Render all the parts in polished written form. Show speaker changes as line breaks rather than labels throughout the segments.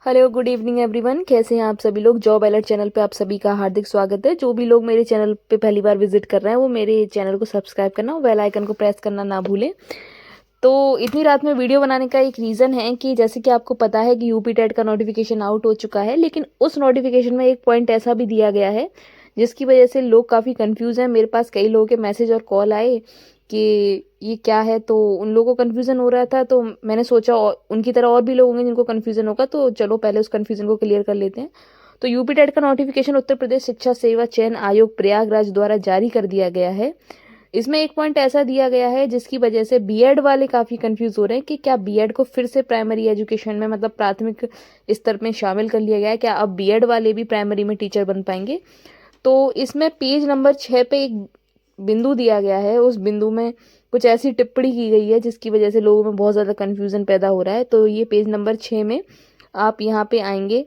Hello good evening everyone, कैसे हैं आप सभी लोग। जॉब अलर्ट चैनल पे आप सभी का हार्दिक स्वागत है। जो भी लोग मेरे चैनल पे पहली बार विजिट कर रहे हैं वो मेरे चैनल को सब्सक्राइब करना और बेल आइकन को प्रेस करना ना भूलें। तो इतनी रात में वीडियो बनाने का एक रीज़न है कि जैसे कि आपको पता है कि यूपी टेट का नोटिफिकेशन आउट हो चुका है, लेकिन उस नोटिफिकेशन में एक पॉइंट ऐसा भी दिया गया है जिसकी वजह से लोग काफ़ी कंफ्यूज हैं। मेरे पास कई लोगों के मैसेज और कॉल आए कि ये क्या है, तो उन लोगों को कन्फ्यूज़न हो रहा था। तो मैंने सोचा उनकी तरह और भी लोग होंगे जिनको कन्फ्यूज़न होगा, तो चलो पहले उस कन्फ्यूज़न को क्लियर कर लेते हैं। तो यूपी टेट का नोटिफिकेशन उत्तर प्रदेश शिक्षा सेवा चयन आयोग प्रयागराज द्वारा जारी कर दिया गया है। इसमें एक पॉइंट ऐसा दिया गया है जिसकी वजह से बीएड वाले काफ़ी कंफ्यूज हो रहे हैं कि क्या बीएड को फिर से प्राइमरी एजुकेशन में, मतलब प्राथमिक स्तर में शामिल कर लिया गया है। क्या अब बीएड वाले भी प्राइमरी में टीचर बन पाएंगे। तो इसमें पेज नंबर 6 पे एक बिंदु दिया गया है। उस बिंदु में कुछ ऐसी टिप्पणी की गई है जिसकी वजह से लोगों में बहुत ज़्यादा कन्फ्यूज़न पैदा हो रहा है। तो ये पेज नंबर 6 में आप यहाँ पे आएंगे।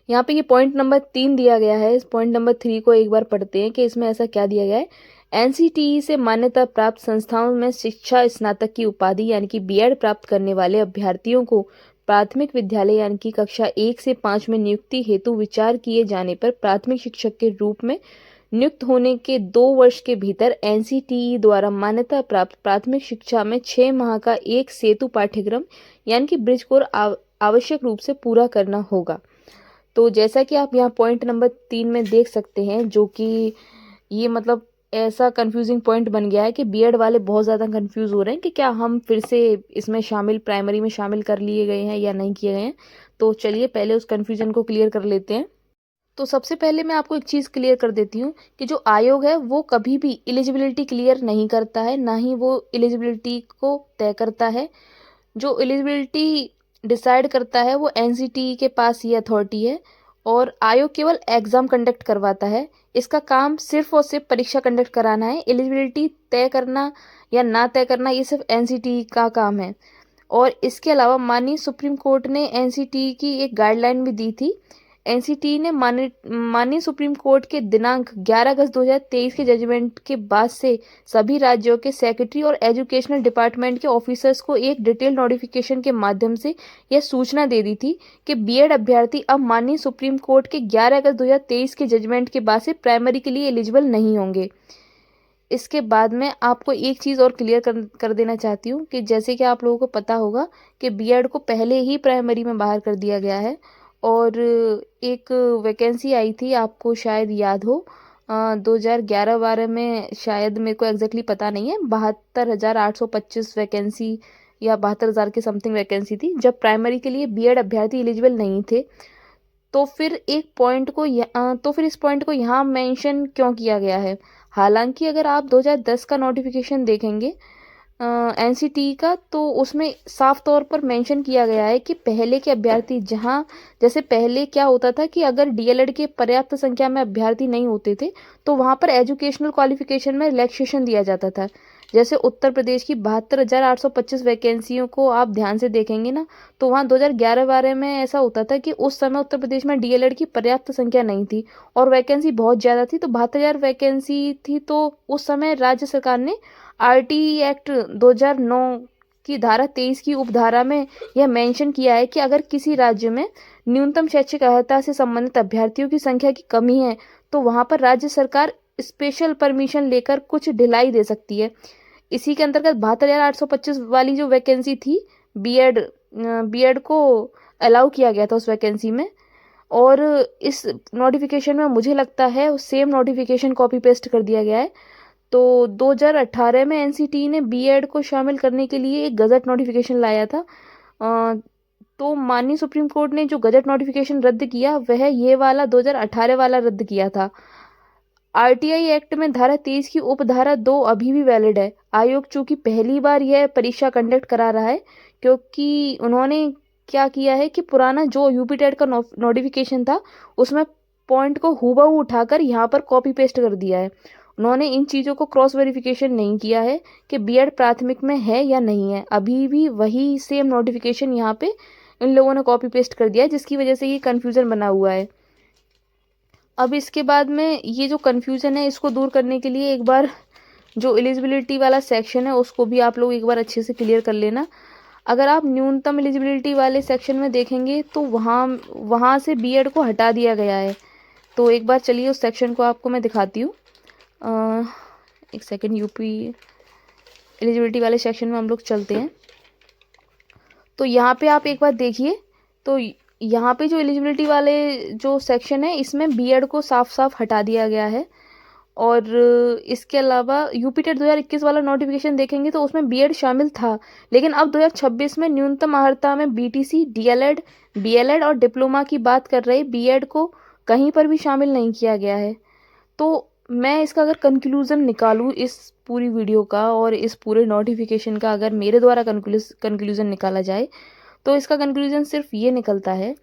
यहाँ पे ये पॉइंट नंबर 3 दिया गया है। इस पॉइंट नंबर 3 को एक बार पढ़ते हैं कि इसमें ऐसा क्या दिया गया है। एनसीटीई से मान्यता प्राप्त संस्थाओं में शिक्षा स्नातक की उपाधि यानी कि बीएड प्राप्त करने वाले अभ्यर्थियों को प्राथमिक विद्यालय यानी कि कक्षा 1 से 5 में नियुक्ति हेतु विचार किए जाने पर प्राथमिक शिक्षक के रूप में नियुक्त होने के 2 वर्ष के भीतर एनसीटीई द्वारा मान्यता प्राप्त प्राथमिक शिक्षा में 6 माह का एक सेतु पाठ्यक्रम यानी कि ब्रिज कोर्स आवश्यक रूप से पूरा करना होगा। तो जैसा कि आप यहाँ पॉइंट नंबर 3 में देख सकते हैं, जो कि ये मतलब ऐसा कंफ्यूजिंग पॉइंट बन गया है कि बीएड वाले बहुत ज़्यादा कंफ्यूज हो रहे हैं कि क्या हम फिर से इसमें शामिल, प्राइमरी में शामिल कर लिए गए हैं या नहीं किए गए हैं। तो चलिए पहले उस कंफ्यूजन को क्लियर कर लेते हैं। तो सबसे पहले मैं आपको एक चीज़ क्लियर कर देती हूँ कि जो आयोग है वो कभी भी एलिजिबिलिटी क्लियर नहीं करता है, ना ही वो एलिजिबिलिटी को तय करता है। जो एलिजिबिलिटी डिसाइड करता है वो एनसीटीई के पास ये अथॉरिटी है, और आयोग केवल एग्ज़ाम कंडक्ट करवाता है। इसका काम सिर्फ और सिर्फ परीक्षा कंडक्ट कराना है। एलिजिबिलिटी तय करना या ना तय करना ये सिर्फ एनसीटीई का काम है। और इसके अलावा माननीय सुप्रीम कोर्ट ने एनसीटीई की एक गाइडलाइन भी दी थी। एनसीटीई ने माननीय सुप्रीम कोर्ट के दिनांक 11 अगस्त 2023 के जजमेंट के बाद से सभी राज्यों के सेक्रेटरी और एजुकेशनल डिपार्टमेंट के ऑफिसर्स को एक डिटेल नोटिफिकेशन के माध्यम से यह सूचना दे दी थी कि बीएड अभ्यर्थी अब माननीय सुप्रीम कोर्ट के 11 अगस्त 2023 के जजमेंट के बाद से प्राइमरी के लिए एलिजिबल नहीं होंगे। इसके बाद में आपको एक चीज़ और क्लियर कर देना चाहती हूँ कि जैसे कि आप लोगों को पता होगा कि बीएड को पहले ही प्राइमरी में बाहर कर दिया गया है। और एक वैकेंसी आई थी, आपको शायद याद हो, 2011-12 में, शायद मेरे को एग्जैक्टली पता नहीं है, 72,825 वैकेंसी या 72,000 के समथिंग वैकेंसी थी जब प्राइमरी के लिए बीएड अभ्यर्थी एलिजिबल नहीं थे। तो फिर इस पॉइंट को यहाँ मेंशन क्यों किया गया है। हालांकि अगर आप 2010 का नोटिफिकेशन देखेंगे एनसीटी का, तो उसमें साफ तौर पर मेंशन किया गया है कि पहले के अभ्यर्थी, जहां जैसे पहले क्या होता था कि अगर डीएलएड के पर्याप्त संख्या में अभ्यर्थी नहीं होते थे तो वहां पर एजुकेशनल क्वालिफिकेशन में रिलैक्सेशन दिया जाता था। जैसे उत्तर प्रदेश की 72,825 वैकेंसियों को आप ध्यान से देखेंगे ना, तो वहाँ 2011-12 में ऐसा होता था कि उस समय उत्तर प्रदेश में डीएलएड की पर्याप्त संख्या नहीं थी और वैकेंसी बहुत ज़्यादा थी। तो 72,000 वैकेंसी थी, तो उस समय राज्य सरकार ने आरटी एक्ट 2009 की धारा 23 की उपधारा में यह मेंशन किया है कि अगर किसी राज्य में न्यूनतम शैक्षिक अर्हता से संबंधित अभ्यर्थियों की संख्या की कमी है तो वहां पर राज्य सरकार स्पेशल परमिशन लेकर कुछ ढिलाई दे सकती है। इसी के अंतर्गत 72,825 वाली जो वैकेंसी थी, बीएड को अलाउ किया गया था उस वैकेंसी में। और इस नोटिफिकेशन में मुझे लगता है सेम नोटिफिकेशन कॉपी पेस्ट कर दिया गया है। तो 2018 में एनसीटी ने बीएड को शामिल करने के लिए एक गजट नोटिफिकेशन लाया था। तो माननीय सुप्रीम कोर्ट ने जो गजट नोटिफिकेशन रद्द किया वह ये वाला 2018 वाला रद्द किया था। आरटीआई एक्ट में धारा 23 की उपधारा 2 अभी भी वैलिड है। आयोग चूंकि पहली बार यह परीक्षा कंडक्ट करा रहा है, क्योंकि उन्होंने क्या किया है कि पुराना जो यूपी टेट का नोटिफिकेशन था उसमें पॉइंट को हूबहू उठाकर यहाँ पर कॉपी पेस्ट कर दिया है। उन्होंने इन चीज़ों को क्रॉस वेरिफिकेशन नहीं किया है कि बीएड प्राथमिक में है या नहीं है। अभी भी वही सेम नोटिफिकेशन यहाँ पे इन लोगों ने कॉपी पेस्ट कर दिया है, जिसकी वजह से ये कन्फ्यूज़न बना हुआ है। अब इसके बाद में ये जो कन्फ्यूज़न है इसको दूर करने के लिए एक बार जो एलिजिबिलिटी वाला सेक्शन है उसको भी आप लोग एक बार अच्छे से क्लियर कर लेना। अगर आप न्यूनतम एलिजिबिलिटी वाले सेक्शन में देखेंगे तो वहाँ से बीएड को हटा दिया गया है। तो एक बार चलिए उस सेक्शन को आपको मैं दिखाती हूँ। एक सेकेंड, यूपी एलिजिबिलिटी वाले सेक्शन में हम लोग चलते हैं। तो यहाँ पे आप एक बार देखिए, तो यहाँ पे जो एलिजिबिलिटी वाले जो सेक्शन है इसमें बीएड को साफ साफ हटा दिया गया है। और इसके अलावा यूपी टेट 2021 वाला नोटिफिकेशन देखेंगे तो उसमें बीएड शामिल था, लेकिन अब 2026 में न्यूनतम अर्हता में बीटीसी, डीएलएड, बीएलएड और डिप्लोमा की बात कर रहे, बीएड को कहीं पर भी शामिल नहीं किया गया है। तो मैं इसका अगर कंक्लूज़न निकालूँ इस पूरी वीडियो का और इस पूरे नोटिफिकेशन का, अगर मेरे द्वारा कंक्लूज़न निकाला जाए तो इसका कंक्लूज़न सिर्फ ये निकलता है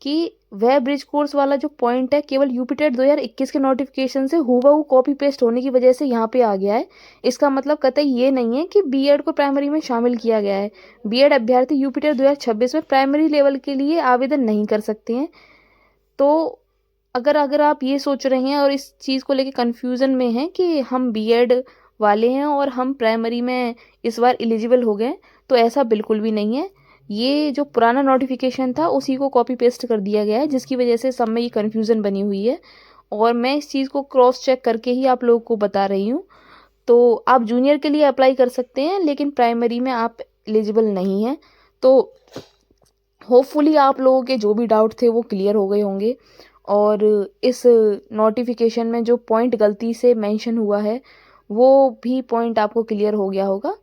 कि वह ब्रिज कोर्स वाला जो पॉइंट है केवल यूपी टेट 2021 के नोटिफिकेशन से हूबहू कॉपी पेस्ट होने की वजह से यहाँ पे आ गया है। इसका मतलब कतई ये नहीं है कि बीएड को प्राइमरी में शामिल किया गया है। बीएड अभ्यर्थी यूपी टेट 2026 में प्राइमरी लेवल के लिए आवेदन नहीं कर सकते हैं। तो अगर आप ये सोच रहे हैं और इस चीज़ को लेके कन्फ्यूज़न में हैं कि हम बीएड वाले हैं और हम प्राइमरी में इस बार एलिजिबल हो गए, तो ऐसा बिल्कुल भी नहीं है। ये जो पुराना नोटिफिकेशन था उसी को कॉपी पेस्ट कर दिया गया है, जिसकी वजह से सब में ये कन्फ्यूज़न बनी हुई है। और मैं इस चीज़ को क्रॉस चेक करके ही आप लोगों को बता रही हूँ। तो आप जूनियर के लिए अप्लाई कर सकते हैं, लेकिन प्राइमरी में आप एलिजिबल नहीं हैं। तो होपफुली आप लोगों के जो भी डाउट थे वो क्लियर हो गए होंगे। और इस नोटिफिकेशन में जो पॉइंट गलती से मेंशन हुआ है वो भी पॉइंट आपको क्लियर हो गया होगा।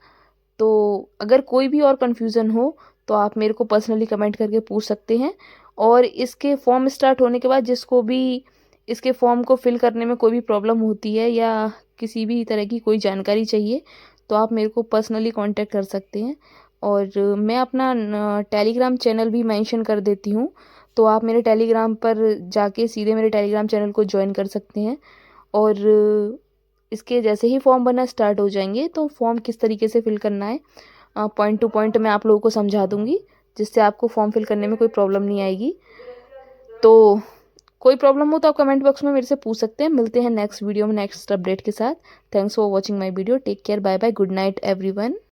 तो अगर कोई भी और कन्फ्यूज़न हो तो आप मेरे को पर्सनली कमेंट करके पूछ सकते हैं। और इसके फॉर्म स्टार्ट होने के बाद जिसको भी इसके फॉर्म को फिल करने में कोई भी प्रॉब्लम होती है या किसी भी तरह की कोई जानकारी चाहिए तो आप मेरे को पर्सनली कांटेक्ट कर सकते हैं। और मैं अपना टेलीग्राम चैनल भी मेंशन कर देती हूँ, तो आप मेरे टेलीग्राम पर जाके सीधे मेरे टेलीग्राम चैनल को ज्वाइन कर सकते हैं। और इसके जैसे ही फॉर्म बनना स्टार्ट हो जाएंगे तो फॉर्म किस तरीके से फिल करना है पॉइंट टू पॉइंट मैं आप लोगों को समझा दूंगी, जिससे आपको फॉर्म फिल करने में कोई प्रॉब्लम नहीं आएगी। तो कोई प्रॉब्लम हो तो आप कमेंट बॉक्स में मेरे से पूछ सकते हैं। मिलते हैं नेक्स्ट वीडियो में नेक्स्ट अपडेट के साथ। Thanks for watching my video. Take care, bye bye, good night everyone.